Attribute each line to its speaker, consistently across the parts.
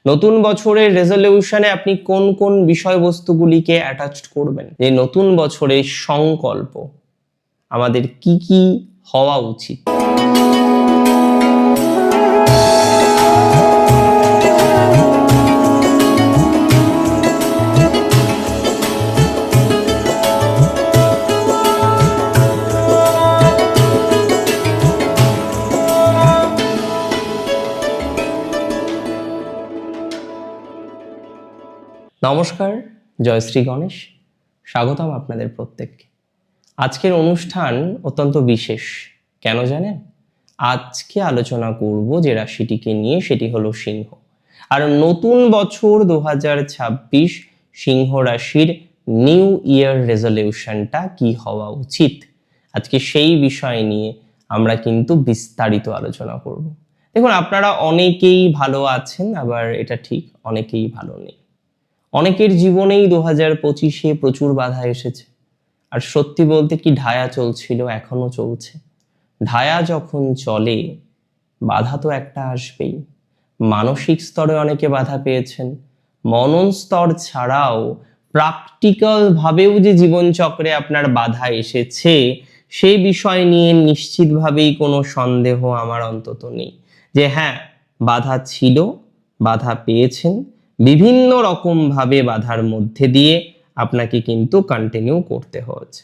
Speaker 1: নতুন বছরের রেজলিউশনে আপনি কোন কোন বিষয়বস্তুগুলিকে অ্যাটাচড করবেন? যে নতুন বছরের সংকল্প আমাদের কি কি হওয়া উচিত? নমস্কার, জয়শ্রী গণেশ, স্বাগতম আপনাদের প্রত্যেককে। আজকের অনুষ্ঠান অত্যন্ত বিশেষ। কেন জানেন? আজকে আলোচনা করব যে রাশিটিকে নিয়ে, সেটি হলো সিংহ। আর নতুন বছর 2026 সিংহ রাশির নিউ ইয়ার রেজলিউশনটা কি হওয়া উচিত, আজকে সেই বিষয় নিয়ে আমরা কিন্তু বিস্তারিত আলোচনা করব। দেখুন, আপনারা অনেকেই ভালো আছেন, আবার এটা ঠিক অনেকেই ভালো নেই। অনেকের জীবনেই 2025-এ প্রচুর বাধা এসেছে। আর সত্যি বলতে কি, ঢায়া চলছিল, এখনো চলছে। ঢায়া যখন চলে, বাধা তো একটা আসবেই। মানসিক স্তরে অনেকে বাধা পেয়েছেন, মনন স্তর ছাড়াও প্র্যাকটিক্যাল ভাবেও যে জীবনচক্রে আপনার বাধা এসেছে, সেই বিষয় নিয়ে নিশ্চিতভাবেই কোনো সন্দেহ আমার অন্তত নেই যে হ্যাঁ, বাধা ছিল, বাধা পেয়েছেন, বিভিন্ন রকম ভাবে বাধার মধ্যে দিয়ে আপনাকে কিন্তু কন্টিনিউ করতে হচ্ছে।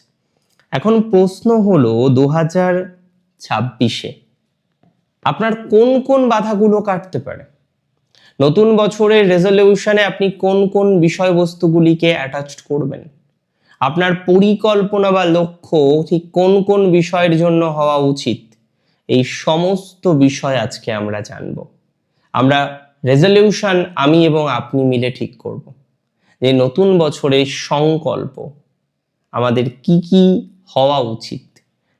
Speaker 1: এখন প্রশ্ন হলো, 2026-এ আপনার কোন কোন বাধাগুলো কাটতে পারে? নতুন বছরের রেজলিউশনে আপনি কোন কোন বিষয়বস্তুগুলিকে অ্যাটাচড করবেন? আপনার পরিকল্পনা বা লক্ষ্য ঠিক কোন কোন বিষয়ের জন্য হওয়া উচিত? এই সমস্ত বিষয় আজকে আমরা জানব। আমরা রেজলিউশন আমি এবং আপনি মিলে ঠিক করব যে নতুন বছরের সংকল্প আমাদের কি কি হওয়া উচিত,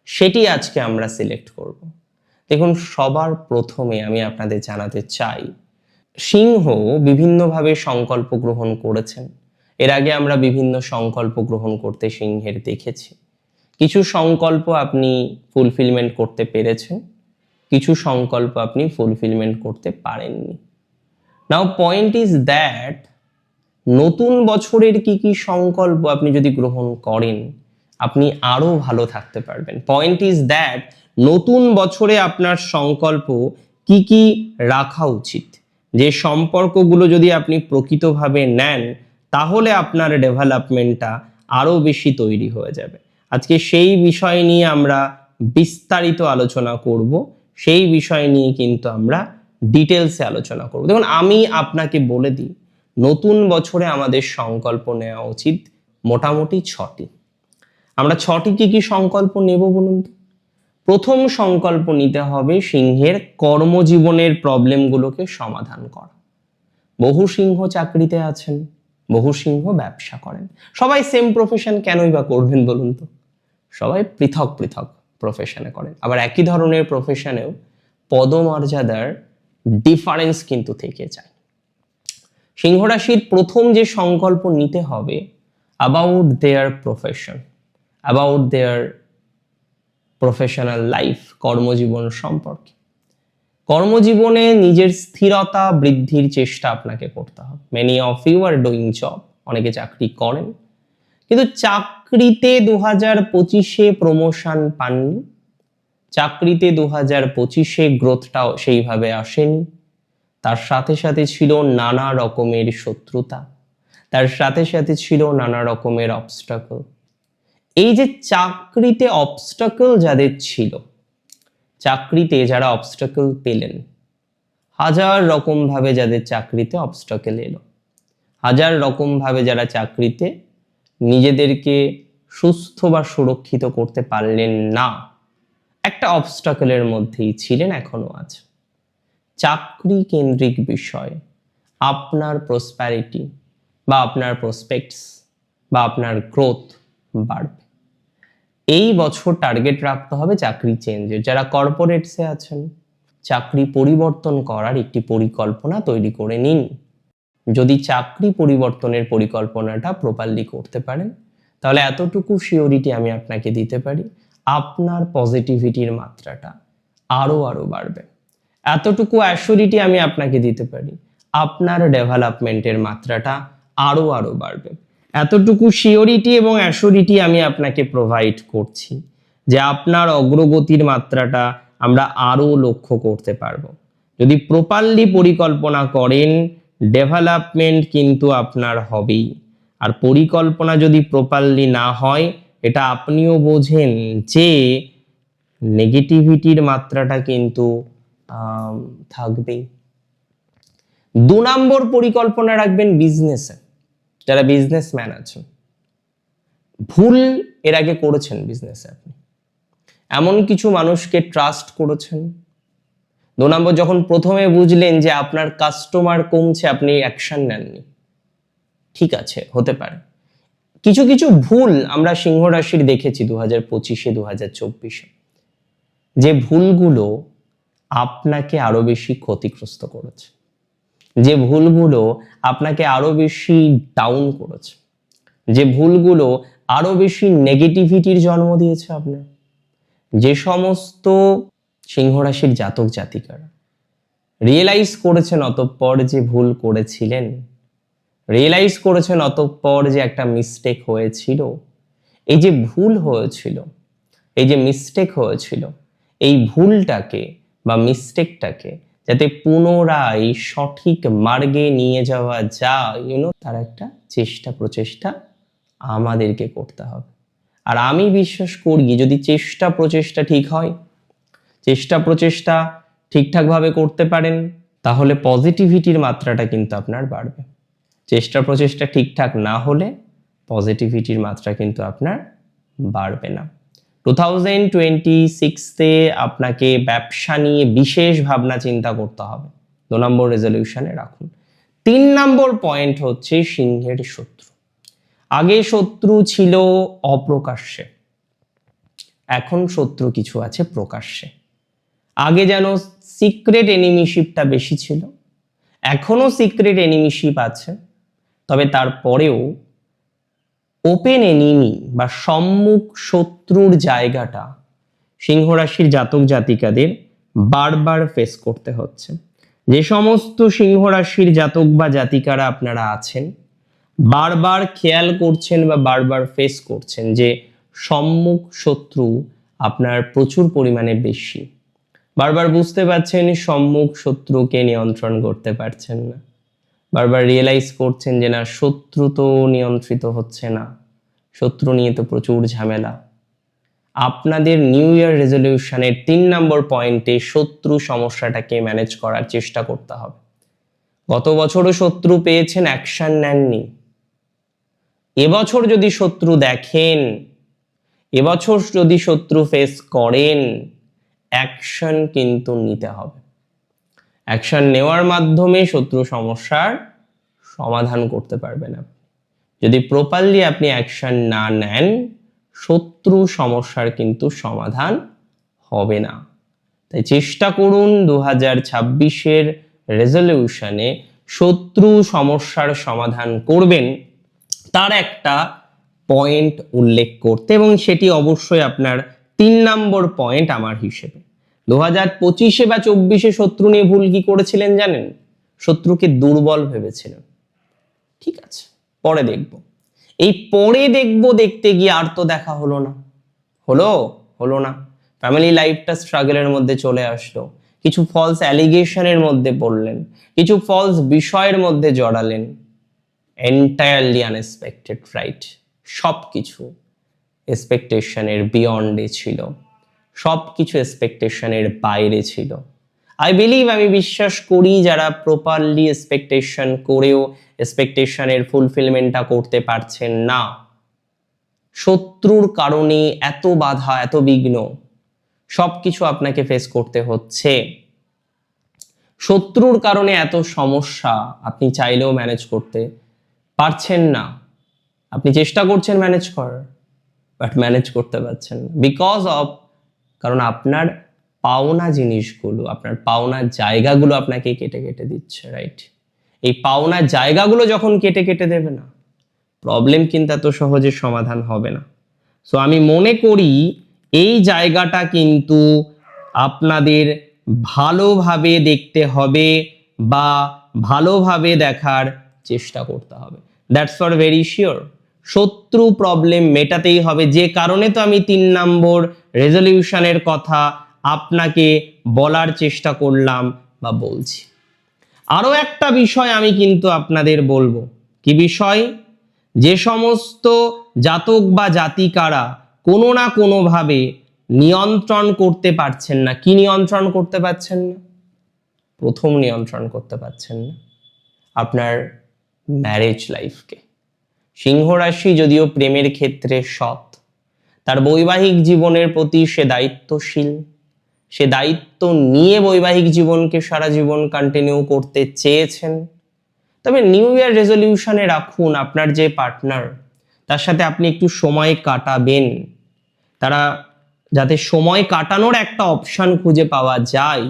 Speaker 1: সেটি আজকে আমরা সিলেক্ট করব। দেখুন, সবার প্রথমে আমি আপনাদের জানাতে চাই, সিংহ বিভিন্নভাবে সংকল্প গ্রহণ করেছেন। এর আগে আমরা বিভিন্ন সংকল্প গ্রহণ করতে সিংহের দেখেছি। কিছু সংকল্প আপনি ফুলফিলমেন্ট করতে পেরেছেন, কিছু সংকল্প আপনি ফুলফিলমেন্ট করতে পারেননি। নাও পয়েন্ট ইজ দ্যাট, নতুন বছরের কি কি সংকল্প আপনি যদি গ্রহণ করেন, আপনি আরো ভালো থাকতে পারবেন। পয়েন্ট ইজ দ্যাট, নতুন বছরে আপনার সংকল্প কি কি রাখা উচিত, যে সম্পর্কগুলো যদি আপনি প্রকৃতভাবে নেন, তাহলে আপনার ডেভেলপমেন্টটা আরো বেশি তৈরি হয়ে যাবে। আজকে সেই বিষয় নিয়ে আমরা বিস্তারিত আলোচনা করব। সেই বিষয় নিয়ে কিন্তু আমরা ডিটেলসে আলোচনা করব। দেখুন, আমি আপনাকে বলে দিই, নতুন বছরে আমাদের সংকল্প নেওয়া উচিত মোটামুটি 6টি। আমরা 6টি কি সংকল্প নেব বলুন তো? প্রথম সংকল্প নিতে হবে সিংহের কর্মজীবনের প্রবলেমগুলোকে সমাধান করা। বহু সিংহ চাকরিতে আছেন, বহু সিংহ ব্যবসা করেন। সবাই সেম প্রফেশন কেনই বা করবেন বলুন তো? সবাই পৃথক পৃথক প্রফেশনে করেন। আবার একই ধরনের প্রফেশনেও পদমর্যাদার ডিফারেন্স কিন্তু থেকে যায়। সিংহ রাশির প্রথম যে সংকল্প নিতে হবে about their profession, about their professional life, কর্মজীবন সম্পর্কে। কর্মজীবনে নিজের স্থিরতা বৃদ্ধির চেষ্টা আপনাকে করতে হবে। Many of you are doing job, অনেকে চাকরি করেন, কিন্তু চাকরিতে 2025-এ প্রমোশন পাননি, চাকরিতে 2025-এ গ্রোথটাও সেইভাবে আসেনি। তার সাথে সাথে ছিল নানা রকমের শত্রুতা, তার সাথে সাথে ছিল নানা রকমের অবস্টাকল। এই যে চাকরিতে অবস্টাকল যাদের ছিল, চাকরিতে যারা অবস্টাকল পেলেন, হাজার রকম ভাবে যাদের চাকরিতে অবস্টাকল এলো, হাজার রকম ভাবে যারা চাকরিতে নিজেদেরকে সুস্থ বা সুরক্ষিত করতে পারলেন না, একটা অবস্টাকলের মধ্যেই ছিলেন, এখনো আছে। চাকরি কেন্দ্রিক বিষয় আপনার প্রসপ্যারিটি বা আপনার প্রসপেক্টস বা আপনার গ্রোথ বাড়বে। এই বছর টার্গেট রাখতে হবে চাকরি চেঞ্জের। যারা কর্পোরেটসে আছেন, চাকরি পরিবর্তন করার একটি পরিকল্পনা তৈরি করে নিন। যদি চাকরি পরিবর্তনের পরিকল্পনাটা প্রপারলি করতে পারেন, তাহলে এতটুকু সিওরিটি আমি আপনাকে দিতে পারি, আপনার পজিটিভিটির মাত্রাটা আরো বাড়বে। এতটুকু অ্যাসিউরিটি আমি আপনাকে দিতে পারি, আপনার ডেভেলপমেন্টের মাত্রাটা আরো আরো বাড়বে। এতটুকু সিওরিটি এবং অ্যাসিওরিটি আমি আপনাকে প্রোভাইড করছি যে আপনার অগ্রগতির মাত্রাটা আমরা আরো লক্ষ্য করতে পারবো। যদি প্রপারলি পরিকল্পনা করেন, ডেভেলপমেন্ট কিন্তু আপনার হবেই। আর পরিকল্পনা যদি প্রপারলি না হয়, এটা আপনিও বোঝেন যে নেগেটিভিটির মাত্রাটা কিন্তু থাকবেই। 2 নম্বর পরিকল্পনা রাখবেন বিজনেসে। যারা বিজনেসম্যান আছেন, ভুল এর আগে করেছেন বিজনেসে, আপনি এমন কিছু মানুষকে ট্রাস্ট করেছেন। 2 নম্বর, যখন প্রথমে বুঝলেন যে আপনার কাস্টমার কমছে, আপনি অ্যাকশন নেননি। ঠিক আছে, হতে পারে কিছু কিছু ভুল আমরা সিংহ রাশির দেখেছি 2025-এ 2024-এ, যে ভুলগুলো আপনাকে আরো বেশি ক্ষতিগ্রস্ত করেছে, যে ভুলগুলো আপনাকে আরো বেশি ডাউন করেছে, যে ভুলগুলো আরো বেশি নেগেটিভিটির জন্ম দিয়েছে আপনার। যে সমস্ত সিংহ রাশির জাতক জাতিকারা রিয়েলাইজ করেছেন অতঃপর যে ভুল করেছিলেন, রিয়েলাইজ করেছেন অতঃপর যে একটা মিস্টেক হয়েছিল, এই যে ভুল হয়েছিল, এই যে মিস্টেক হয়েছিল, এই ভুলটাকে বা মিস্টেকটাকে যাতে পুনরায় সঠিক মার্গে নিয়ে যাওয়া যায়, তার একটা চেষ্টা প্রচেষ্টা আমাদেরকে করতে হবে। আর আমি বিশ্বাস করি যদি চেষ্টা প্রচেষ্টা ঠিক হয়, চেষ্টা প্রচেষ্টা ঠিকঠাকভাবে করতে পারেন, তাহলে পজিটিভিটির মাত্রাটা কিন্তু আপনার বাড়বে। চেষ্টা প্রচেষ্টা ঠিকঠাক না হলে পজিটিভিটির মাত্রা কিন্তু আপনার বাড়বে না। 2026-তে আপনাকে ব্যবসা নিয়ে বিশেষ ভাবনা চিন্তা করতে হবে। 2 নম্বর রেজলিউশনে রাখুন। 3 নম্বর পয়েন্ট হচ্ছে সিংহের শত্রু। আগে শত্রু ছিল অপ্রকাশ্যে, এখন শত্রু কিছু আছে প্রকাশ্যে। আগে যেন সিক্রেট এনিমিশিপটা বেশি ছিল, এখনো সিক্রেট এনিমিশিপ আছে, তবে তারপরেও ওপেন এনিমি বা সম্মুখ শত্রুর জায়গাটা সিংহ রাশির জাতক জাতিকাদের বারবার ফেস করতে হচ্ছে। যে সমস্ত সিংহ রাশির জাতক বা জাতিকারা আপনারা আছেন, বারবার খেয়াল করছেন বা বারবার ফেস করছেন যে সম্মুখ শত্রু আপনার প্রচুর পরিমাণে বেশি, বারবার বুঝতে পারছেন সম্মুখ শত্রুকে নিয়ন্ত্রণ করতে পারছেন না, বারবার রিয়েলাইজ করছেন যে না, শত্রু তো নিয়ন্ত্রিত হচ্ছে না, শত্রু নিয়ে তো প্রচুর ঝামেলা। আপনাদের নিউ ইয়ার রেজলিউশনের 3 নম্বর পয়েন্টে শত্রু সমস্যাটাকে ম্যানেজ করার চেষ্টা করতে হবে। গত বছরও শত্রু পেয়েছেন, অ্যাকশন নেননি। এবছর যদি শত্রু দেখেন, এবছর যদি শত্রু ফেস করেন, অ্যাকশন কিন্তু নিতে হবে। অ্যাকশন নেওয়ার মাধ্যমে শত্রু সমস্যার সমাধান করতে পারবেন আপনি। যদি প্রপারলি আপনি অ্যাকশন না নেন, শত্রু সমস্যার কিন্তু সমাধান হবে না। তাই চেষ্টা করুন 2026-এর রেজলিউশনে শত্রু সমস্যার সমাধান করবেন তার একটা পয়েন্ট উল্লেখ করতে, এবং সেটি অবশ্যই আপনার 3 নম্বর পয়েন্ট আমার হিসেবে। 2025-এ বা 24-এ শত্রু নিয়ে ভুল কি করেছিলেন জানেন? শত্রুকে দুর্বল ভেবেছিলেন। ঠিক আছে, পরে দেখব। এই পরে দেখব দেখতে গিয়ে আর তো দেখা হলো না, হলো না। ফ্যামিলি লাইফটা স্ট্রাগলের মধ্যে চলে আসলো, কিছু ফলস অ্যালিগেশনের মধ্যে পড়লেন, কিছু ফলস বিষয়ের মধ্যে জড়ালেন। Entirely unexpected, right? সব কিছু এক্সপেকটেশনের বিয়ন্ডে ছিল, সব কিছু এক্সপেকটেশনের বাইরে ছিল। আই বিলিভ, আমি বিশ্বাস করি যারা প্রপারলি এক্সপেকটেশন করেও এক্সপেকটেশনের ফুলফিলমেন্টটা করতে পারছেন না, শত্রুর কারণে এত বাধা, এত বিঘ্ন, সবকিছু আপনাকে ফেস করতে হচ্ছে, শত্রুর কারণে এত সমস্যা, আপনি চাইলেও ম্যানেজ করতে পারছেন না। আপনি চেষ্টা করছেন ম্যানেজ করার, বাট ম্যানেজ করতে পারছেন না বিকজ অফ, কারণ আপনার পাওনা জিনিসগুলো, আপনার পাওনা জায়গাগুলো আপনাকে কেটে কেটে দিচ্ছে, রাইট? এই পাওনা জায়গাগুলো যখন কেটে কেটে দেবে না, প্রবলেম কিন্তু এত সহজে সমাধান হবে না। সো আমি মনে করি এই জায়গাটা কিন্তু আপনাদের ভালোভাবে দেখতে হবে বা ভালোভাবে দেখার চেষ্টা করতে হবে। That's for very sure. শত্রু প্রবলেম মেটাতেই হবে, যে কারণে তো আমি 3 নম্বর রেজলিউশনের কথা আপনাকে বলার চেষ্টা করলাম বা বলছি। আরো একটা বিষয় আমি কিন্তু আপনাদের বলবো। কি বিষয়? যে সমস্ত জাতক বা জাতিকারা কোনো না কোনোভাবে নিয়ন্ত্রণ করতে পারছেন না, কি নিয়ন্ত্রণ করতে পারছেন না? প্রথম নিয়ন্ত্রণ করতে পারছেন না আপনার ম্যারেজ লাইফকে। সিংহ রাশি যদিও প্রেমের ক্ষেত্রে সৎ, তার বৈবাহিক জীবনের প্রতি সে দায়িত্বশীল, সে দায়িত্ব নিয়ে বৈবাহিক জীবনকে সারা জীবন কন্টিনিউ করতে চেয়েছেন। তবে নিউ ইয়ার রেজলিউশনে রাখুন আপনার যে পার্টনার, তার সাথে আপনি একটু সময় কাটাবেন। তারা যাতে সময় কাটানোর একটা অপশন খুঁজে পাওয়া যায়,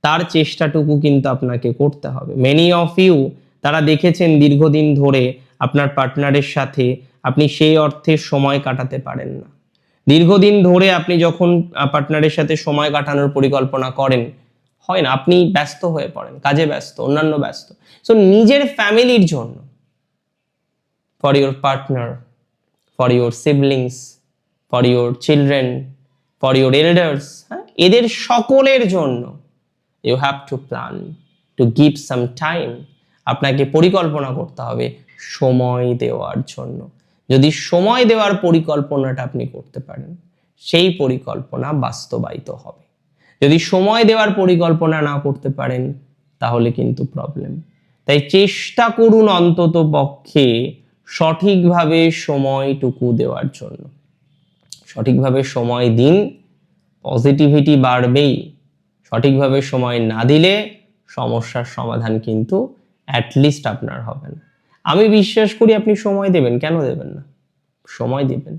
Speaker 1: তার চেষ্টাটুকু কিন্তু আপনাকে করতে হবে। মেনি অফ ইউ তারা দেখেছেন দীর্ঘদিন ধরে আপনার পার্টনারের সাথে আপনি সেই অর্থে সময় কাটাতে পারেন না। দীর্ঘদিন ধরে আপনি যখন পার্টনারের সাথে সময় কাটানোর পরিকল্পনা করেন, হয় না, আপনি ব্যস্ত হয়ে পড়েন, কাজে ব্যস্ত, অন্যান্য ব্যস্ত। সো নিজের ফ্যামিলির জন্য, for your partner, for your siblings, for your children, for your elders, এদের সকলের জন্য you have to plan to give some time. আপনাকে পরিকল্পনা করতে হবে সময় দেওয়ার জন্য। যদি সময় দেওয়ার পরিকল্পনাটা আপনি করতে পারেন, সেই পরিকল্পনা বাস্তবায়িত হবে। যদি সময় দেওয়ার পরিকল্পনা না করতে পারেন, তাহলে কিন্তু প্রবলেম। তাই চেষ্টা করুন অন্তত পক্ষে সঠিকভাবে সময়টুকু দেওয়ার জন্য। সঠিকভাবে সময় দিন, পজিটিভিটি বাড়বেই। সঠিকভাবে সময় না দিলে সমস্যার সমাধান কিন্তু অ্যাটলিস্ট আপনার হবে না। আমি বিশ্বাস করি আপনি সময় দেবেন, কেন দেবেন না? সময় দিবেন,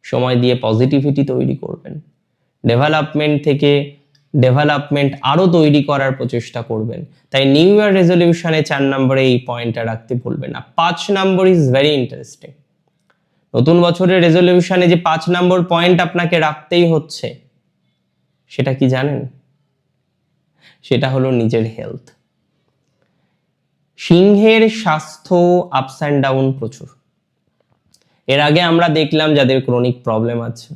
Speaker 1: সময় দিয়ে পজিটিভিটি তৈরি করবেন, ডেভেলপমেন্ট থেকে ডেভেলপমেন্ট আরো তৈরি করার প্রচেষ্টা করবেন। তাই নিউ ইয়ার রেজলিউশনে 4 নম্বরে এই পয়েন্টটা রাখতে ভুলবেন না। 5 নম্বর ইজ ভেরি ইন্টারেস্টিং। নতুন বছরের রেজলিউশনে যে 5 নম্বর পয়েন্ট আপনাকে রাখতেই হচ্ছে, সেটা কি জানেন? সেটা হলো নিজের হেলথ। সিংহের স্বাস্থ্য আপস অ্যান্ড ডাউন প্রচুর। এর আগে আমরা দেখলাম যাদের ক্রনিক প্রবলেম আছে,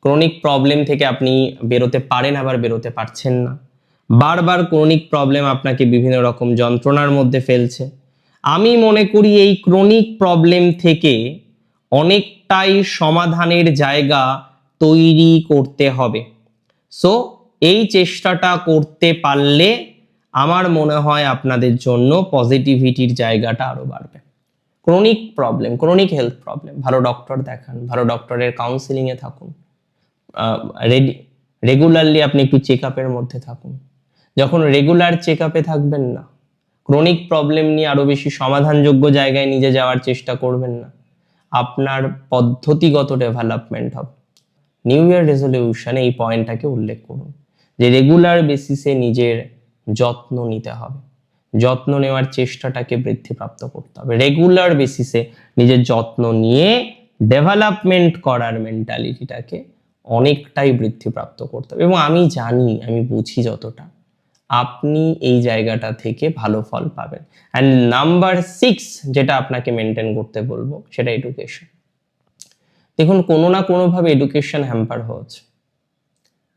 Speaker 1: ক্রনিক প্রবলেম থেকে আপনি বেরোতে পারেন, আবার বেরোতে পারছেন না। বারবার ক্রনিক প্রবলেম আপনাকে বিভিন্ন রকম যন্ত্রণার মধ্যে ফেলছে। আমি মনে করি এই ক্রনিক প্রবলেম থেকে অনেকটাই সমাধানের জায়গা তৈরি করতে হবে। সো এই চেষ্টাটা করতে পারলে আমার মনে হয় আপনাদের জন্য পজিটিভিটির জায়গাটা আরো বাড়বে। Chronic problem, chronic health problem, ভালো ডক্টর দেখান, ভালো ডক্টরের কাউন্সিলিংয়ে থাকুন, রেগুলারলি আপনি একটু চেক আপের মধ্যে থাকুন। যখন রেগুলার চেক আপে থাকবেন না, ক্রনিক প্রবলেম নিয়ে আরো বেশি সমাধানযোগ্য জায়গায় নিজে যাওয়ার চেষ্টা করবেন না, আপনার পদ্ধতিগত ডেভেলপমেন্ট হবে। নিউ ইয়ার রেজলিউশনে এই পয়েন্টটাকে উল্লেখ করুন যে রেগুলার বেসিসে নিজের যত্ন নিতে হবে, যত্ন নেওয়ার চেষ্টাটাকে বৃদ্ধিপ্রাপ্ত করতে হবে। রেগুলার বেসিসে নিজের যত্ন নিয়ে ডেভেলপমেন্ট করার মেন্টালিটিটাকে অনেকটাই বৃদ্ধিপ্রাপ্ত করতে হবে। এবং আমি জানি, আমি বুঝি যতটা, আপনি এই জায়গাটা থেকে ভালো ফল পাবেন। অ্যান্ড নাম্বার 6 যেটা আপনাকে মেনটেন করতে বলবো, সেটা এডুকেশন। দেখুন, কোনো না কোনোভাবে এডুকেশন হ্যাম্পার হচ্ছে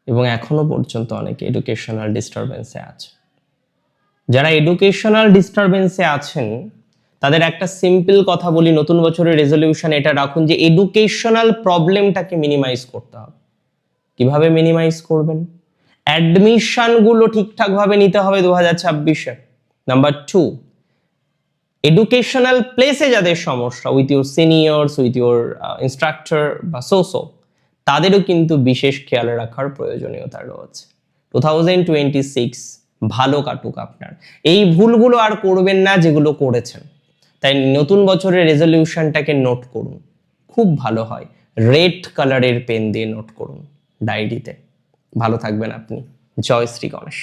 Speaker 1: এবং এখনো পর্যন্ত অনেকে এডুকেশনাল ডিস্টারবেন্সে আছে। যারা এডুকেশনাল ডিস্টারবেন্সে আছেন তাদের একটা সিম্পল কথা বলি, নতুন বছরের রেজলিউশন এটা রাখুন যে এডুকেশনাল প্রবলেমটাকে মিনিমাইজ করতে হবে। কিভাবে মিনিমাইজ করবেন? অ্যাডমিশনগুলো ঠিকঠাকভাবে নিতে হবে 2026-এ। নাম্বার 2, এডুকেশনাল প্লেসে যাদের সমস্যা, with your seniors, with your instructor বা সোসো, তাদেরও কিন্তু বিশেষ খেয়াল রাখার প্রয়োজনীয়তা রয়েছে। 2026 ভালো কাটুক আপনার। এই ভুলগুলো আর করবেন না যেগুলো করেছেন। তাই নতুন বছরের রেজলিউশনটাকে নোট করুন, খুব ভালো হয় রেড কালারের পেন দিয়ে নোট করুন ডায়েরিতে। ভালো থাকবেন আপনি। জয় শ্রী গণেশ।